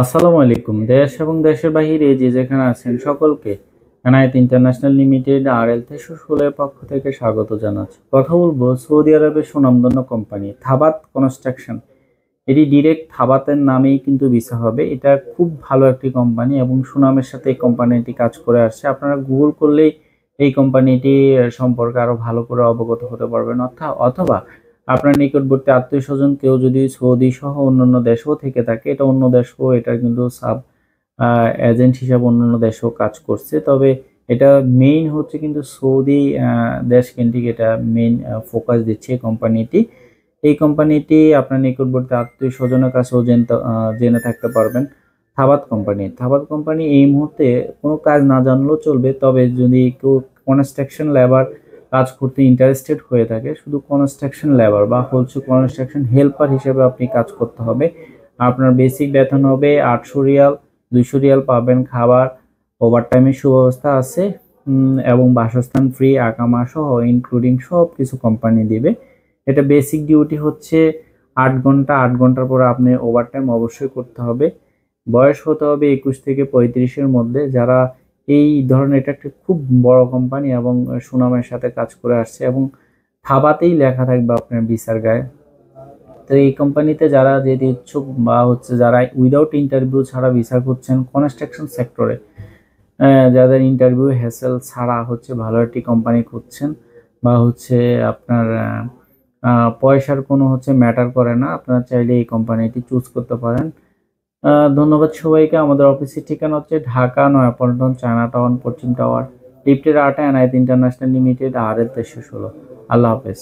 আসসালামু আলাইকুম। দেশ এবং দেশের বাহিরে যে যেখানে আছেন সকলকে এনায়েত ইন্টারন্যাশনাল লিমিটেড RL 316 পক্ষ থেকে স্বাগত জানাচ্ছি। কথা বলবো সৌদি আরবের সুনামধন্য কোম্পানি থাবাত কনস্ট্রাকশন। এটি ডিরেক্ট থাবাতের নামেই কিন্তু ভিসা হবে। এটা খুব ভালো একটি কোম্পানি এবং সুনামের সাথে এই কোম্পানিটি কাজ করে আসছে। আপনারা গুগল করলেই এই কোম্পানিটি সম্পর্কে আরো ভালো করে অবগত হতে পারবেন। অথবা আপনার নিকটবর্তী আত্মীয়স্বজন কেউ যদি সৌদি সহ অন্যান্য দেশেও থেকে থাকে, এটা অন্য দেশও এটার কিন্তু সাব এজেন্ট হিসাবে অন্যান্য দেশেও কাজ করছে। তবে এটা মেইন হচ্ছে কিন্তু সৌদি দেশ কেন্দ্রিক, এটা মেইন ফোকাস দিচ্ছে এই কোম্পানিটি। এই কোম্পানিটি আপনার নিকটবর্তী আত্মীয় স্বজনের কাছেও জেনে থাকতে পারবেন। থাবাত কোম্পানি এই মুহূর্তে কোনো কাজ না জানলেও চলবে, তবে যদি কেউ কনস্ট্রাকশন লেবার কাজ করতে ইন্টারেস্টেড হয়ে থাকে, শুধু কনস্ট্রাকশন লেবার বা হচ্ছে কনস্ট্রাকশন হেল্পার হিসেবে আপনি কাজ করতে হবে। আপনার বেসিক বেতন হবে 800 রিয়াল, 200 রিয়াল পাবেন খাবার, ওভারটাইমের সুব্যবস্থা আছে এবং বাসস্থান ফ্রি, আকামা সহ ইনক্লুডিং সব কিছু কোম্পানি দিবে। এটা বেসিক ডিউটি হচ্ছে 8 ঘন্টা, 8 ঘন্টার পরে আপনি ওভারটাইম অবশ্যই করতে হবে। বয়স হতে হবে 21 থেকে 35-এর মধ্যে। যারা এই ধরনের, এটা একটা খুব বড় কোম্পানি এবং সুনামের সাথে কাজ করে আসছে এবং থাবাতেই লেখা থাকবে আপনার ভিসার গায়ে। তো এই কোম্পানিতে যারা যেতে ইচ্ছুক বা হচ্ছে যারা উইদাউট ইন্টারভিউ ছাড়া ভিসা খুঁজছেন কনস্ট্রাকশন সেক্টরে, যাদের ইন্টারভিউ হ্যাসেল ছাড়া হচ্ছে ভালো একটি কোম্পানি খুঁজছেন বা হচ্ছে আপনার পয়সার কোনো হচ্ছে ম্যাটার করে না, আপনারা চাইলে এই কোম্পানিটি চুজ করতে পারেন। ধন্যবাদ সবাইকে। আমাদের অফিসের ঠিকানা হচ্ছে ঢাকা নয়াপল্টন, চায়না টাউন, পশ্চিম টাওয়ার, লিফটের 8 এনায়েত ইন্টারন্যাশনাল লিমিটেড, RL 316। আল্লাহ হাফেজ।